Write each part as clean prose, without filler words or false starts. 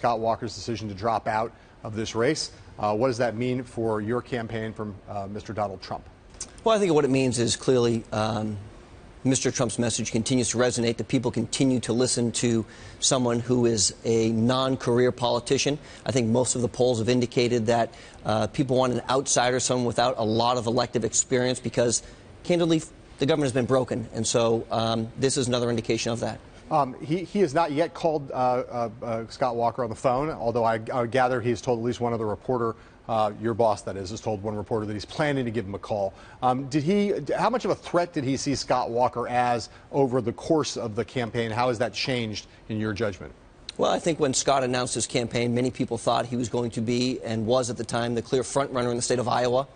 Scott Walker's decision to drop out of this race. What does that mean for your campaign from Mr. Donald Trump? Well, I think what it means is clearly Mr. Trump's message continues to resonate, that people continue to listen to someone who is a non-career politician. I think most of the polls have indicated that people want an outsider, someone without a lot of elective experience, because, candidly, the government has been broken. And so this is another indication of that. He has not yet called Scott Walker on the phone, although I gather he's told at least one other reporter, your boss that is, has told one reporter that he's planning to give him a call. How much of a threat did he see Scott Walker as over the course of the campaign? How has that changed in your judgment? Well, I think when Scott announced his campaign, many people thought he was going to be, and was at the time, the clear front runner in the state of Iowa.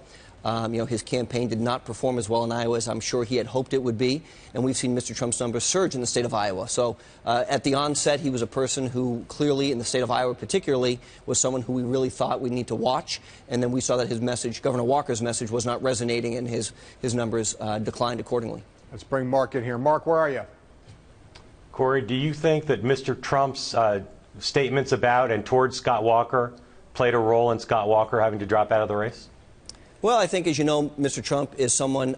His campaign did not perform as well in Iowa as I'm sure he had hoped it would be, and we've seen Mr. Trump's numbers surge in the state of Iowa. So at the onset, he was a person who clearly, in the state of Iowa particularly, was someone who we really thought we need to watch, and then we saw that his message, Governor Walker's message, was not resonating, and his numbers declined accordingly. Let's bring Mark in here. Mark, where are you? Corey, do you think that Mr. Trump's statements about and towards Scott Walker played a role in Scott Walker having to drop out of the race? Well, I think, as you know, Mr. Trump is someone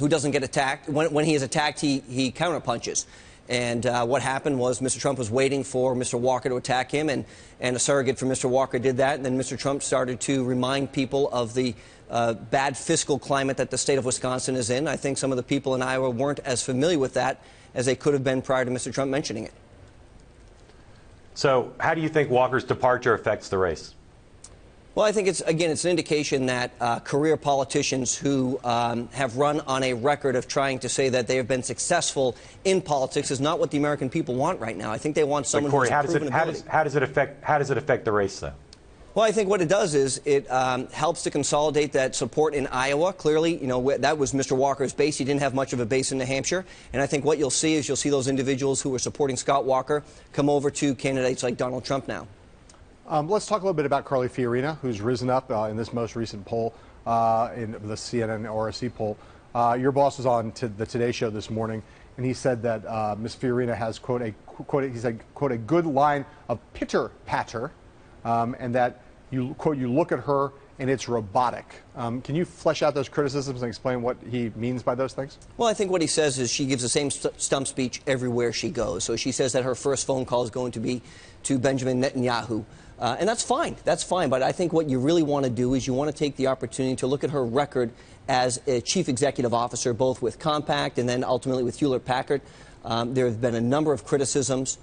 who doesn't get attacked. When he is attacked, he counterpunches. And what happened was Mr. Trump was waiting for Mr. Walker to attack him, and a surrogate for Mr. Walker did that. And then Mr. Trump started to remind people of the bad fiscal climate that the state of Wisconsin is in. I think some of the people in Iowa weren't as familiar with that as they could have been prior to Mr. Trump mentioning it. So how do you think Walker's departure affects the race? Well, I think it's an indication that career politicians who have run on a record of trying to say that they have been successful in politics is not what the American people want right now. I think they want someone who's proven ability. How does it affect the race, though? Well, I think what it does is it helps to consolidate that support in Iowa. Clearly, that was Mr. Walker's base. He didn't have much of a base in New Hampshire. And I think what you'll see is those individuals who were supporting Scott Walker come over to candidates like Donald Trump now. Let's talk a little bit about Carly Fiorina, who's risen up in this most recent poll, in the CNN RSC poll. Your boss was on the Today Show this morning, and he said that Ms. Fiorina has, quote, a good line of pitter-patter, and that, quote, you look at her and it's robotic. Can you flesh out those criticisms and explain what he means by those things? Well, I think what he says is she gives the same stump speech everywhere she goes. So she says that her first phone call is going to be to Benjamin Netanyahu. And that's fine. That's fine. But I think what you really want to do is you want to take the opportunity to look at her record as a chief executive officer, both with Compaq and then ultimately with Hewlett-Packard. There have been a number of criticisms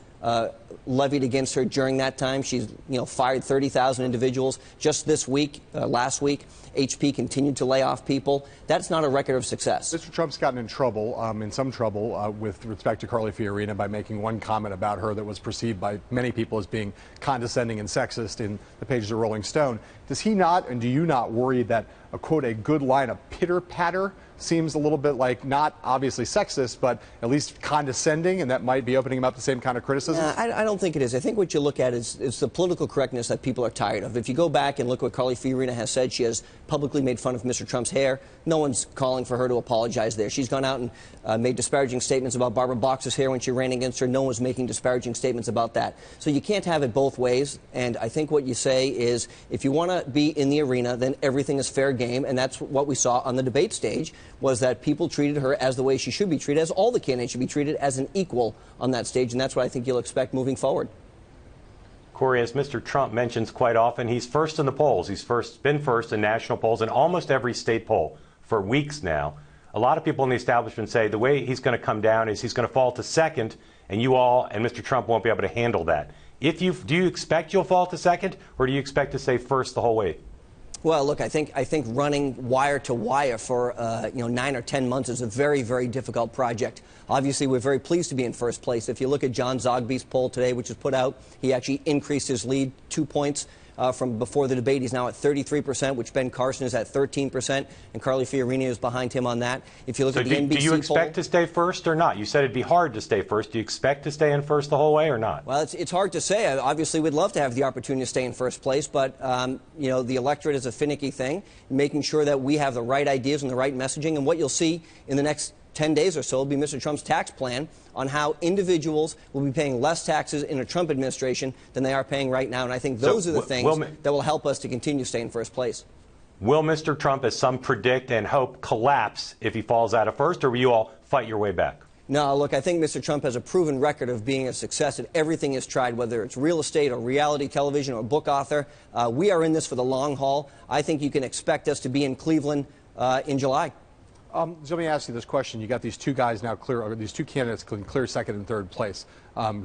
levied against her during that time. She's, fired 30,000 individuals. Just this week, last week, HP continued to lay off people. That's not a record of success. Mr. Trump's gotten in some trouble with respect to Carly Fiorina by making one comment about her that was perceived by many people as being condescending and sexist in the pages of Rolling Stone. Does he not, and do you not worry that a good line of pitter-patter seems a little bit like not obviously sexist, but at least condescending, and that might be opening him up to the same kind of criticism? I don't think it is. I think what you look at is the political correctness that people are tired of. If you go back and look what Carly Fiorina has said, she has publicly made fun of Mr. Trump's hair. No one's calling for her to apologize there. She's gone out and made disparaging statements about Barbara Boxer's hair when she ran against her. No one's making disparaging statements about that. So you can't have it both ways, and I think what you say is if you want to be in the arena, then everything is fair game, and that's what we saw on the debate stage, was that people treated her as the way she should be treated, as all the candidates should be treated, as an equal on that stage, and that's what I think you'll expect moving forward. Corey, as Mr. Trump mentions quite often, he's first in the polls. He's been first in national polls in almost every state poll for weeks now. A lot of people in the establishment say the way he's going to come down is he's going to fall to second, and you all and Mr. Trump won't be able to handle that. Do you expect you'll fall to second, or do you expect to stay first the whole way? Well, look, I think running wire to wire for 9 or 10 months is a very, very difficult project. Obviously, we're very pleased to be in first place. If you look at John Zogby's poll today, which was put out, he actually increased his lead 2 points from before the debate. He's now at 33%, which Ben Carson is at 13%, and Carly Fiorina is behind him on that. If you look at the NBC poll, do you expect to stay first or not? You said it'd be hard to stay first. Do you expect to stay in first the whole way or not? Well, it's hard to say. Obviously, we'd love to have the opportunity to stay in first place, but the electorate is a finicky thing, making sure that we have the right ideas and the right messaging. And what you'll see in the next 10 days or so will be Mr. Trump's tax plan on how individuals will be paying less taxes in a Trump administration than they are paying right now. And I think those are the things that will help us to continue to stay in first place. Will Mr. Trump, as some predict and hope, collapse if he falls out of first, or will you all fight your way back? No, look, I think Mr. Trump has a proven record of being a success at everything he's tried, whether it's real estate or reality television or book author. We are in this for the long haul. I think you can expect us to be in Cleveland in July. So let me ask you this question. You got these two guys now clear, or these two candidates can clear second and third place,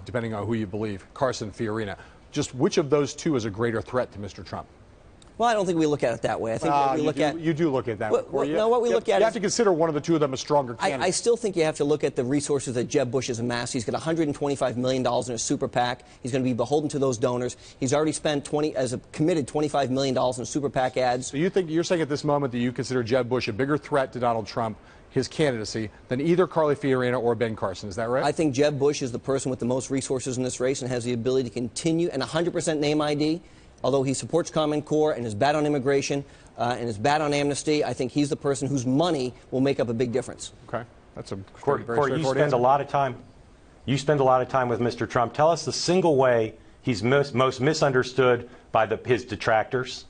depending on who you believe, Carson and Fiorina. Just which of those two is a greater threat to Mr. Trump? Well, I don't think we look at it that way. I think what we look at... You do look at it that way. No, what we look at is... You have to consider one of the two of them a stronger candidate. I still think you have to look at the resources that Jeb Bush has amassed. He's got $125 million in a super PAC. He's going to be beholden to those donors. He's already spent committed $25 million in super PAC ads. So you're saying at this moment that you consider Jeb Bush a bigger threat to Donald Trump, his candidacy, than either Carly Fiorina or Ben Carson. Is that right? I think Jeb Bush is the person with the most resources in this race and has the ability to continue, and 100% name ID. Although he supports Common Core and is bad on immigration and is bad on amnesty, I think he's the person whose money will make up a big difference. Okay, that's a Corey, you spend a lot of time. You spend a lot of time with Mr. Trump. Tell us the single way he's most misunderstood by his detractors.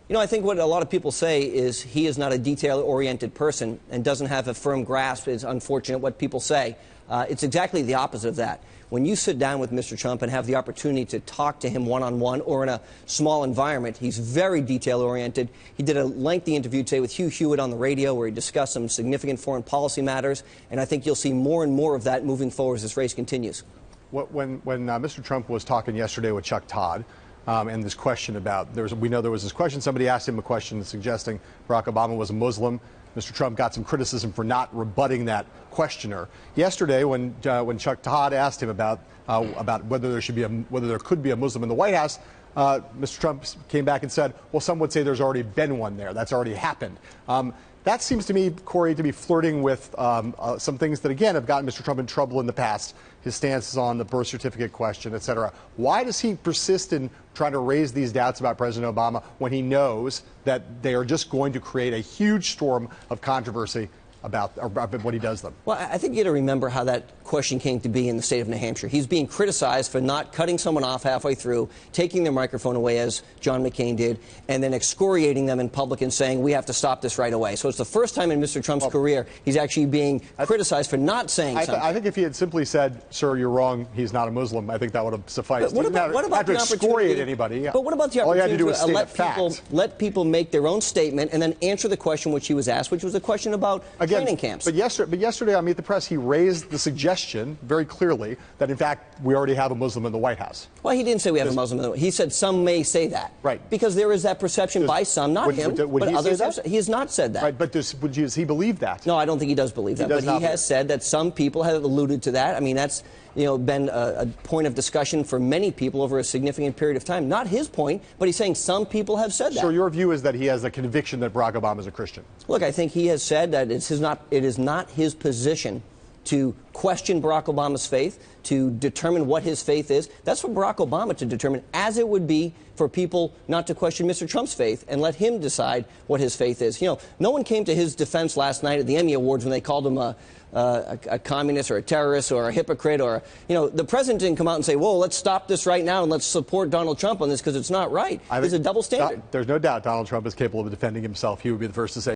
You know, I think what a lot of people say is he is not a detail-oriented person and doesn't have a firm grasp. It's unfortunate what people say. It's exactly the opposite of that. When you sit down with Mr. Trump and have the opportunity to talk to him one-on-one or in a small environment, he's very detail-oriented. He did a lengthy interview today with Hugh Hewitt on the radio where he discussed some significant foreign policy matters, and I think you'll see more and more of that moving forward as this race continues. When Mr. Trump was talking yesterday with Chuck Todd, and this question about, we know there was this question, somebody asked him a question suggesting Barack Obama was a Muslim. Mr. Trump got some criticism for not rebutting that questioner. Yesterday, when Chuck Todd asked him about whether there could be a Muslim in the White House, Mr. Trump came back and said, well, some would say there's already been one there. That's already happened. That seems to me, Corey, to be flirting with some things that, again, have gotten Mr. Trump in trouble in the past. His stances on the birth certificate question, et cetera. Why does he persist in trying to raise these doubts about President Obama when he knows that they are just going to create a huge storm of controversy about what he does them? Well, I think you got to remember how that question came to be in the state of New Hampshire. He's being criticized for not cutting someone off halfway through, taking their microphone away, as John McCain did, and then excoriating them in public and saying, we have to stop this right away. So it's the first time in Mr. Trump's career he's actually being criticized for not saying something. I think if he had simply said, sir, you're wrong, he's not a Muslim, I think that would have sufficed. What about to excoriate anybody? But what about the opportunity to let people make their own statement and then answer the question which he was asked, which was a question about training camps? But yesterday on Meet the Press, he raised the suggestion very clearly that, in fact, we already have a Muslim in the White House. Well, he didn't say we have a Muslim in the White House. He said some may say that. Right. Because there is that perception by some, not him, but others. He has not said that. Right, but does he believe that? No, I don't think he does believe that. But he has said that some people have alluded to that. I mean, that's been a point of discussion for many people over a significant period of time. Not his point, but he's saying some people have said that. So your view is that he has a conviction that Barack Obama is a Christian? Look, I think he has said that it is not his position to question Barack Obama's faith, to determine what his faith is. That's for Barack Obama to determine, as it would be for people not to question Mr. Trump's faith and let him decide what his faith is. You know, no one came to his defense last night at the Emmy Awards when they called him a communist or a terrorist or a hypocrite, or, the president didn't come out and say, whoa, let's stop this right now and let's support Donald Trump on this because it's not right. There's a double standard. There's no doubt Donald Trump is capable of defending himself. He would be the first to say